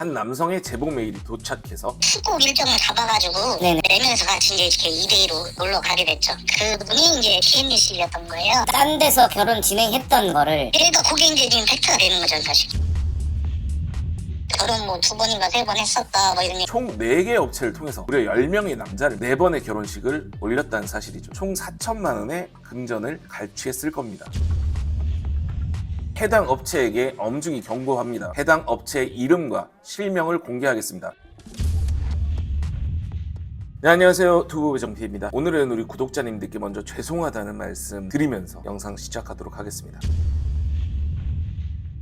한 남성의 제보 메일이 도착해서 꼭 일정을 잡아가지고 네네. 4명이서 같이 이제 이렇게 2대2로 놀러 가게 됐죠. 그분이 이제 TND 씨였던 거예요. 딴 데서 결혼 진행했던 거를 그러니까 그게 이제 지금 팩트가 되는 거죠, 사실. 결혼 뭐 2번인가 3번 했었다 뭐 이런 총 4개 업체를 통해서 무려 10명의 남자를 4번의 결혼식을 올렸다는 사실이죠. 총 4천만 원의 금전을 갈취했을 겁니다. 해당 업체에게 엄중히 경고합니다. 해당 업체의 이름과 실명을 공개하겠습니다. 네, 안녕하세요. 투부의 정PD입니다. 오늘은 우리 구독자님들께 먼저 죄송하다는 말씀 드리면서 영상 시작하도록 하겠습니다.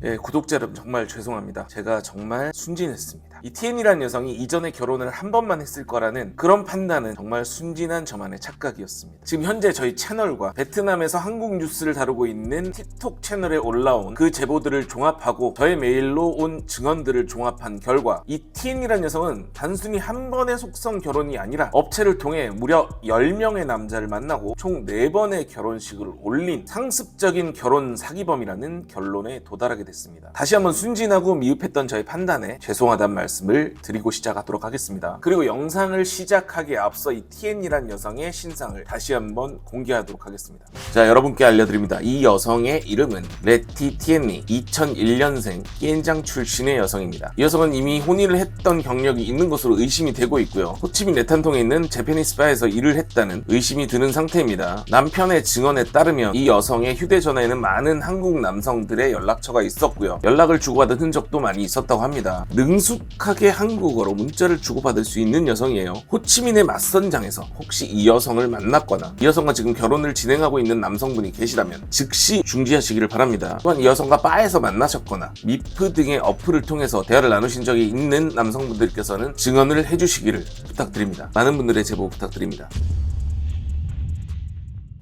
예, 구독자 여러분 정말 죄송합니다. 제가 정말 순진했습니다. 이 TN이라는 여성이 이전에 결혼을 한 번만 했을 거라는 그런 판단은 정말 순진한 저만의 착각이었습니다. 지금 현재 저희 채널과 베트남에서 한국 뉴스를 다루고 있는 틱톡 채널에 올라온 그 제보들을 종합하고 저의 메일로 온 증언들을 종합한 결과 이 TN이라는 여성은 단순히 한 번의 속성 결혼이 아니라 업체를 통해 무려 10명의 남자를 만나고 총 4번의 결혼식을 올린 상습적인 결혼 사기범이라는 결론에 도달하게 됐습니다. 다시 한번 순진하고 미흡했던 저의 판단에 죄송하다는 말씀을 드리고 시작하도록 하겠습니다. 그리고 영상을 시작하기에 앞서 이 TN이란 여성의 신상을 다시 한번 공개하도록 하겠습니다. 자, 여러분께 알려드립니다. 이 여성의 이름은 레티 티엔니, 2001년생 끼엔장 출신의 여성입니다. 이 여성은 이미 혼인을 했던 경력이 있는 것으로 의심이 되고 있고요. 호치민 내탄통에 있는 재패니스 바에서 일을 했다는 의심이 드는 상태입니다. 남편의 증언에 따르면 이 여성의 휴대전화에는 많은 한국 남성들의 연락처가 있었고요. 연락을 주고받은 흔적도 많이 있었다고 합니다. 능숙하게 한국어로 문자를 주고받을 수 있는 여성이에요. 호치민의 맞선장에서 혹시 이 여성을 만났거나 이 여성과 지금 결혼을 진행하고 있는 남성분이 계시다면 즉시 중지하시기를 바랍니다. 또한 이 여성과 바에서 만나셨거나 미프 등의 어플을 통해서 대화를 나누신 적이 있는 남성분들께서는 증언을 해주시기를 부탁드립니다. 많은 분들의 제보 부탁드립니다.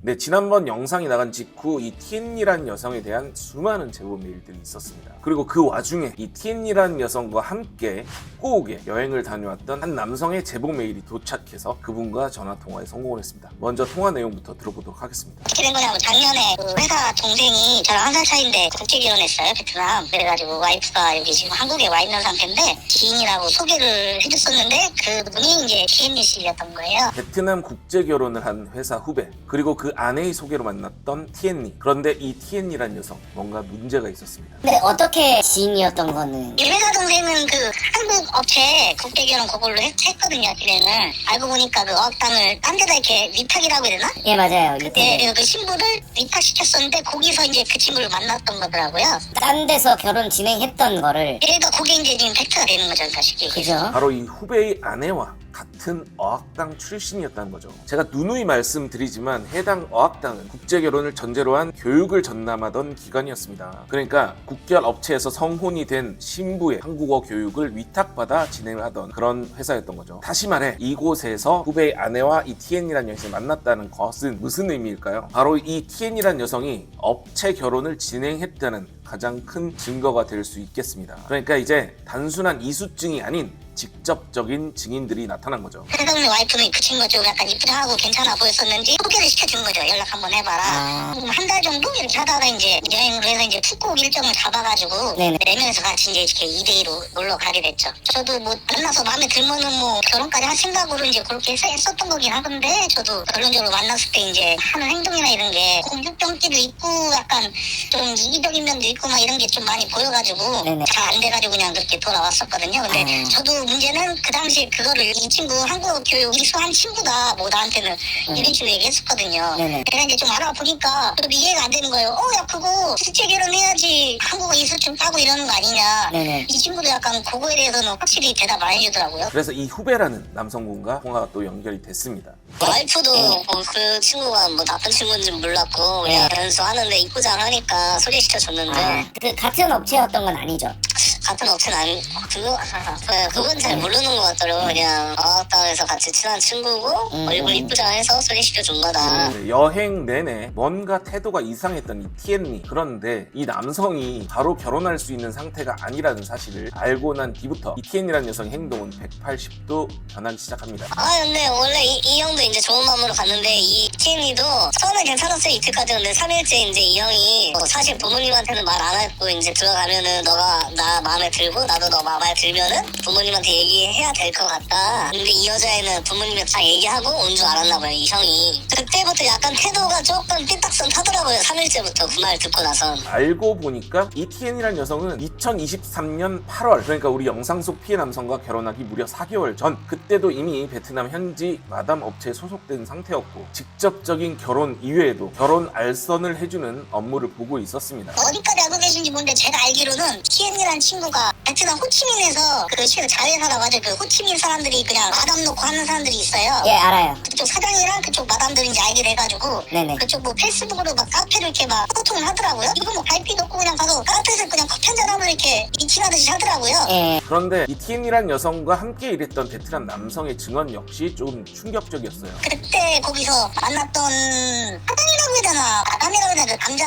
네, 지난번 영상이 나간 직후 이 TN이라는 여성에 대한 수많은 제보 메일들이 있었습니다. 그리고 그 와중에 이 TN이라는 여성과 함께 후쿠옥에 여행을 다녀왔던 한 남성의 제보 메일이 도착해서 그분과 전화 통화에 성공을 했습니다. 먼저 통화 내용부터 들어보도록 하겠습니다. 어떻게 된 거냐면 작년에 그 회사 동생이 저랑 1살 차이인데 국제 결혼했어요, 베트남. 그래가지고 와이프가 여기 지금 한국에 와 있는 상태인데 지인이라고 소개를 해줬었는데 그분이 이제 TND 씨였던 거예요. 베트남 국제 결혼을 한 회사 후배, 그리고 그 아내의 소개로 만났던 TN이. 그런데 이 TN이란 여성 뭔가 문제가 있었습니다. 근데 어떻게 지인이었던 거는 이 회사 동생은 그 한국 업체 국제 결혼 그걸로 했거든요, 지인을. 알고 보니까 그 어학당을 딴 데다 이렇게 위탁이라고 해야 되나? 예 맞아요. 네, 그 신부를 위탁시켰었는데 거기서 이제 그 친구를 만났던 거더라고요. 딴 데서 결혼 진행했던 거를 그러니까 그게 이제 지금 팩트가 되는 거죠, 사실. 그죠? 바로 이 후배의 아내와 같은 어학당 출신이었다는 거죠. 제가 누누이 말씀드리지만 해당 어학당은 국제결혼을 전제로 한 교육을 전담하던 기관이었습니다. 그러니까 국결 업체에서 성혼이 된 신부의 한국어 교육을 위탁받아 진행을 하던 그런 회사였던 거죠. 다시 말해 이곳에서 후배의 아내와 이 TN이라는 여성이 만났다는 것은 무슨 의미일까요? 바로 이 TN이라는 여성이 업체 결혼을 진행했다는 가장 큰 증거가 될 수 있겠습니다. 그러니까 이제 단순한 이수증이 아닌 직접적인 증인들이 나타난 거죠. 회사 동생 와이프는 그 친구가 좀 약간 이쁘장하고 괜찮아 보였었는지 소개를 시켜준 거죠. 연락 한번 해봐라. 한 달 정도 이렇게 하다가 이제 여행을 해서 이제 푸꾸옥 일정을 잡아가지고 네네. 4명이서 같이 이제 이렇게 2대2로 놀러 가게 됐죠. 저도 뭐 만나서 마음에 들면은 뭐 결혼까지 할 생각으로 이제 그렇게 했었던 거긴 하던데 저도 결론적으로 만났을 때 이제 하는 행동이나 이런 게 공주병기도 있고 약간 좀 이기적인 면도 있고 막 이런 게 좀 많이 보여가지고 네네. 잘 안 돼가지고 그냥 그렇게 돌아왔었거든요. 근데 저도 문제는 그 당시 그거를 이 친구 한국어 교육 이수한 친구가 뭐 나한테는 이런 식으로 얘기했었거든요. 네네. 내가 이제 좀 알아보니까 좀 이해가 안 되는 거예요. 야 그거 국제 결혼해야지 한국어 이수증 따고 이러는 거 아니냐. 네네. 이 친구도 약간 그거에 대해서는 확실히 대답 안 해주더라고요. 그래서 이 후배라는 남성분과 통화가 또 연결이 됐습니다. 와이프도 그 친구가 뭐 나쁜 친구인지 몰랐고 그냥 연수하는데 이쁘장하니까 소개시켜줬는데 그 같은 업체였던 건 아니죠? 같은 업체는 아니 그건 잘 모르는 것 같더라고. 그냥 어학당에서 같이 친한 친구고 얼굴 이쁘장해서 소개시켜준 거다. 여행 내내 뭔가 태도가 이상했던 이 TN이. 그런데 이 남성이 바로 결혼할 수 있는 상태가 아니라는 사실을 알고 난 뒤부터 이 TN이라는 여성의 행동은 180도 변하기 시작합니다. 근데 원래 이 형도 이제 좋은 마음으로 갔는데 이 TN이도 처음에 괜찮았어요. 이틀까지. 근데 3일째 이제 이 형이 사실 부모님한테는 말 안 했고 이제 들어가면은 너가 나 마음에 들고 나도 너 마음에 들면은 부모님한테 얘기해야 될 것 같다. 근데 이 여자애는 부모님한테 다 얘기하고 온 줄 알았나 봐요, 이 형이. 그때부터 약간 태도가 조금 삐딱선 타더라고요. 3일째부터 그 말 듣고 나선. 알고 보니까 이 TN이란 여성은 2023년 8월, 그러니까 우리 영상 속 피해 남성과 결혼하기 무려 4개월 전, 그때도 이미 베트남 현지 마담 업체에 소속된 상태였고 직접적인 결혼 이외에도 결혼 알선을 해주는 업무를 보고 있었습니다. 어디까지 알고 계신지 모르는데 제가 알기로는 TN이라는 친구가 베트남 호치민에서 그 자회사라고 하죠. 그 호치민 사람들이 그냥 마담 놓고 하는 사람들이 있어요. 예, 알아요. 그쪽 사장이랑 그쪽 마담들이 이제 알게 돼가지고 네네. 그쪽 뭐 페이스북으로 막 카페를 이렇게 막 소통을 하더라고요. 이거 뭐 갈피도 없고 그냥 가서 카페에서 그냥 커피 한잔 하면 이렇게 미팅하듯이 하더라고요. 예. 그런데 이 TN이란 여성과 함께 일했던 베트남 남성의 증언 역시 좀 충격적이었어요. 그때 거기서 만났던 사장이라고 해야 되나 마담이라고 해야 되나 그 남자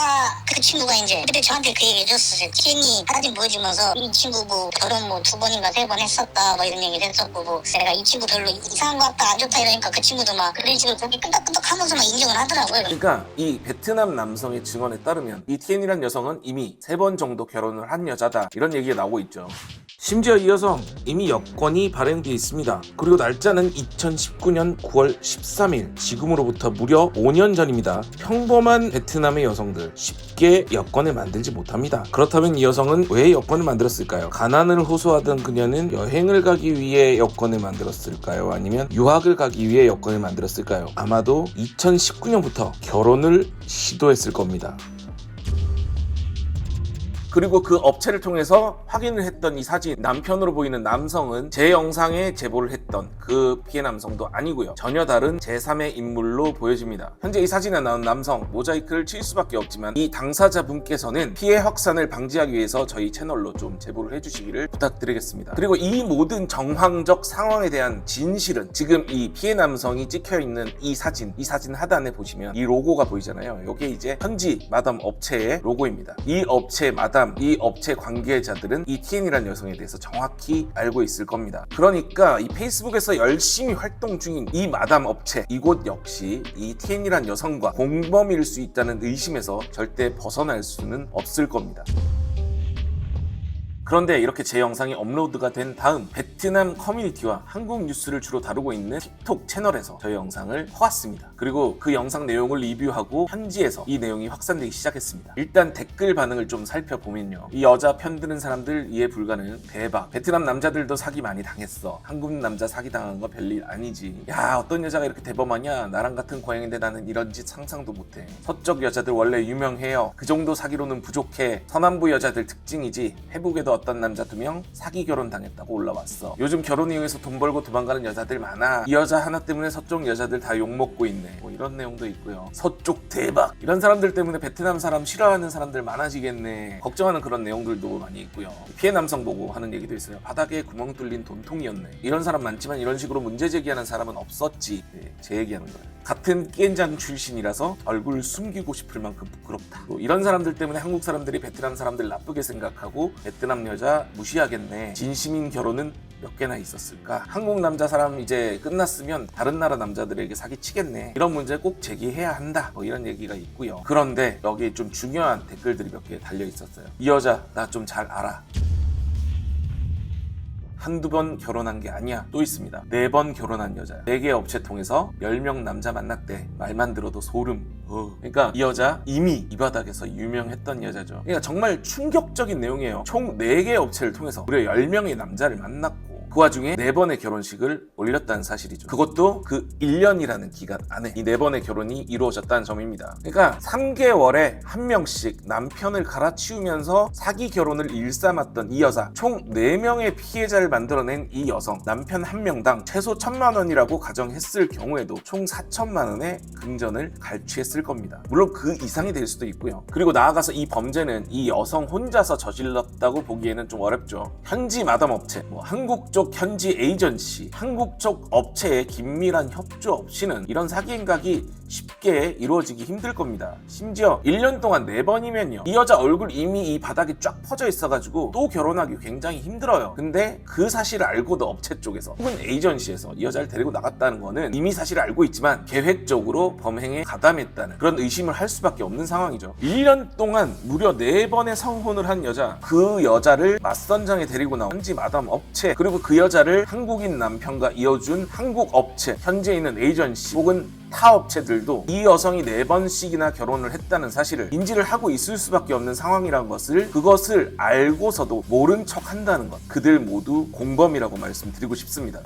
그 친구가 이제 그때 저한테 그 얘기 해줬었어요. TN이 사진 보여주면서 이 친구 뭐 결혼 뭐 2번인가 3번 했었다 뭐 이런 얘기를 했었고 뭐 내가 이 친구 별로 이상한 것 같다 안 좋다 이러니까 그 친구도 막 그런 식으로 고개 끄덕끄덕 하면서 막 인정을 하더라고요. 그러니까 이 베트남 남성의 증언에 따르면 이 TN이란 여성은 이미 3번 정도 결혼을 한 여자다, 이런 얘기가 나오고 있죠. 심지어 이 여성 이미 여권이 발행돼 있습니다. 그리고 날짜는 2019년 9월 13일, 지금으로부터 무려 5년 전입니다. 평범한 베트남의 여성들 쉽게 여권을 만들지 못합니다. 그렇다면 이 여성은 왜 여권을 만들었을까요? 가난을 호소하던 그녀는 여행을 가기 위해 여권을 만들었을까요? 아니면 유학을 가기 위해 여권을 만들었을까요? 아마도 2019년부터 결혼을 시도했을 겁니다. 그리고 그 업체를 통해서 확인을 했던 이 사진, 남편으로 보이는 남성은 제 영상에 제보를 했던 그 피해 남성도 아니고요. 전혀 다른 제3의 인물로 보여집니다. 현재 이 사진에 나온 남성, 모자이크를 칠 수밖에 없지만 이 당사자분께서는 피해 확산을 방지하기 위해서 저희 채널로 좀 제보를 해주시기를 부탁드리겠습니다. 그리고 이 모든 정황적 상황에 대한 진실은 지금 이 피해 남성이 찍혀있는 이 사진 하단에 보시면 이 로고가 보이잖아요. 이게 이제 현지 마담 업체의 로고입니다. 이 업체 마담, 이 업체 관계자들은 이 TN이라는 여성에 대해서 정확히 알고 있을 겁니다. 그러니까 이 페이스북에서 열심히 활동 중인 이 마담 업체, 이곳 역시 이 TN이라는 여성과 공범일 수 있다는 의심에서 절대 벗어날 수는 없을 겁니다. 그런데 이렇게 제 영상이 업로드가 된 다음 베트남 커뮤니티와 한국 뉴스를 주로 다루고 있는 틱톡 채널에서 저희 영상을 퍼왔습니다. 그리고 그 영상 내용을 리뷰하고 현지에서 이 내용이 확산되기 시작했습니다. 일단 댓글 반응을 좀 살펴보면요, 이 여자 편드는 사람들 이해 불가능, 대박, 베트남 남자들도 사기 많이 당했어, 한국 남자 사기 당한 거 별일 아니지, 야 어떤 여자가 이렇게 대범하냐, 나랑 같은 고양인데 나는 이런 짓 상상도 못해, 서쪽 여자들 원래 유명해요, 그 정도 사기로는 부족해, 서남부 여자들 특징이지, 해북에도 어떤 남자 2명 사기 결혼 당했다고 올라왔어, 요즘 결혼 이용해서 돈 벌고 도망가는 여자들 많아, 이 여자 하나 때문에 서쪽 여자들 다 욕먹고 있네, 뭐 이런 내용도 있고요. 서쪽 대박, 이런 사람들 때문에 베트남 사람 싫어하는 사람들 많아지겠네, 걱정하는 그런 내용들도 많이 있고요. 피해 남성 보고 하는 얘기도 있어요. 바닥에 구멍 뚫린 돈통이었네, 이런 사람 많지만 이런 식으로 문제 제기하는 사람은 없었지. 네, 제 얘기하는 거예요. 같은 깽장 출신이라서 얼굴 숨기고 싶을 만큼 부끄럽다, 또 이런 사람들 때문에 한국 사람들이 베트남 사람들 나쁘게 생각하고 베트남 여자 무시하겠네, 진심인 결혼은 몇 개나 있었을까, 한국 남자 사람 이제 끝났으면 다른 나라 남자들에게 사기치겠네, 이런 문제 꼭 제기해야 한다, 뭐 이런 얘기가 있고요. 그런데 여기에 좀 중요한 댓글들이 몇 개 달려 있었어요. 이 여자 나 좀 잘 알아, 한두 번 결혼한 게 아니야. 또 있습니다. 4번 결혼한 여자야. 4개 업체 통해서 10명 남자 만났대. 말만 들어도 소름. 그러니까 이 여자 이미 이 바닥에서 유명했던 여자죠. 그러니까 정말 충격적인 내용이에요. 총 4개 업체를 통해서 무려 10명의 남자를 만났고 그 와중에 4번의 결혼식을 올렸다는 사실이죠. 그것도 그 1년이라는 기간 안에 이 4번의 결혼이 이루어졌다는 점입니다. 그러니까 3개월에 한 명씩 남편을 갈아치우면서 사기 결혼을 일삼았던 이 여자, 총 4명의 피해자를 만들어낸 이 여성, 남편 한 명당 최소 1,000만 원이라고 가정했을 경우에도 총 4천만 원의 금전을 갈취했을 겁니다. 물론 그 이상이 될 수도 있고요. 그리고 나아가서 이 범죄는 이 여성 혼자서 저질렀다고 보기에는 좀 어렵죠. 현지 마담 업체, 한국 쪽 쪽 현지 에이전시, 한국 쪽 업체의 긴밀한 협조 없이는 이런 사기 행각이 쉽게 이루어지기 힘들 겁니다. 심지어 1년 동안 4번이면요, 이 여자 얼굴 이미 이 바닥에 쫙 퍼져 있어가지고 또 결혼하기 굉장히 힘들어요. 근데 그 사실을 알고도 업체 쪽에서 혹은 에이전시에서 이 여자를 데리고 나갔다는 거는 이미 사실을 알고 있지만 계획적으로 범행에 가담했다는 그런 의심을 할 수밖에 없는 상황이죠. 1년 동안 무려 4번의 성혼을 한 여자, 그 여자를 맞선장에 데리고 나온 현지 마담 업체, 그리고 그 여자를 한국인 남편과 이어준 한국 업체, 현지에 있는 에이전시 혹은 타 업체들도 이 여성이 4번씩이나 결혼을 했다는 사실을 인지를 하고 있을 수밖에 없는 상황이라는 것을, 그것을 알고서도 모른 척 한다는 것, 그들 모두 공범이라고 말씀드리고 싶습니다.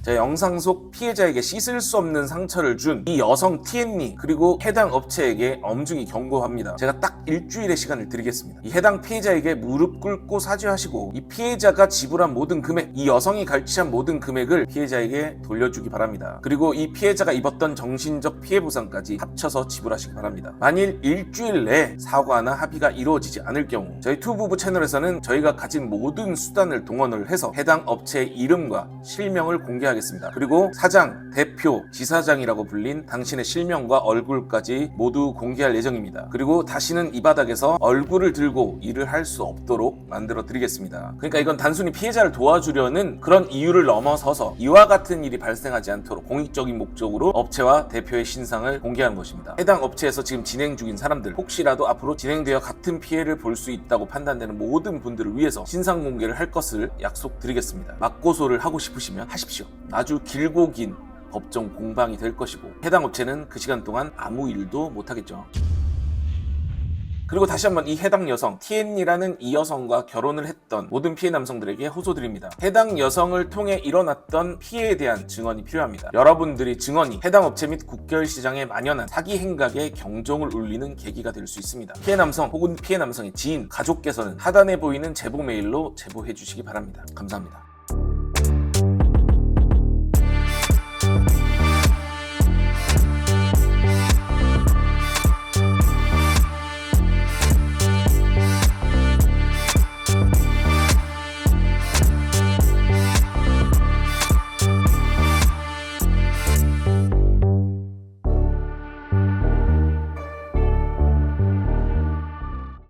자, 영상 속 피해자에게 씻을 수 없는 상처를 준 이 여성 T&E 그리고 해당 업체에게 엄중히 경고합니다. 제가 딱 일주일의 시간을 드리겠습니다. 이 해당 피해자에게 무릎 꿇고 사죄하시고 이 피해자가 지불한 모든 금액, 이 여성이 갈취한 모든 금액을 피해자에게 돌려주기 바랍니다. 그리고 이 피해자가 입었던 정신적 피해 보상까지 합쳐서 지불하시기 바랍니다. 만일 일주일 내에 사과나 합의가 이루어지지 않을 경우 저희 투부부 채널에서는 저희가 가진 모든 수단을 동원을 해서 해당 업체의 이름과 실명을 공개하겠습니다. 그리고 사장, 대표, 지사장이라고 불린 당신의 실명과 얼굴까지 모두 공개할 예정입니다. 그리고 다시는 이 바닥에서 얼굴을 들고 일을 할 수 없도록 만들어 드리겠습니다. 그러니까 이건 단순히 피해자를 도와주려는 그런 이유를 넘어서서 이와 같은 일이 발생하지 않도록 공익적인 목적으로 업체와 대표의 신상을 공개하는 것입니다. 해당 업체에서 지금 진행 중인 사람들, 혹시라도 앞으로 진행되어 같은 피해를 볼 수 있다고 판단되는 모든 분들을 위해서 신상 공개를 할 것을 약속드리겠습니다. 맞고소를 하고 싶으시면 하십시오. 아주 길고 긴 법정 공방이 될 것이고 해당 업체는 그 시간 동안 아무 일도 못하겠죠. 그리고 다시 한번 이 해당 여성 T&E라는 이 여성과 결혼을 했던 모든 피해 남성들에게 호소드립니다. 해당 여성을 통해 일어났던 피해에 대한 증언이 필요합니다. 여러분들이 증언이 해당 업체 및 국결시장에 만연한 사기 행각의 경종을 울리는 계기가 될 수 있습니다. 피해 남성 혹은 피해 남성의 지인, 가족께서는 하단에 보이는 제보 메일로 제보해 주시기 바랍니다. 감사합니다.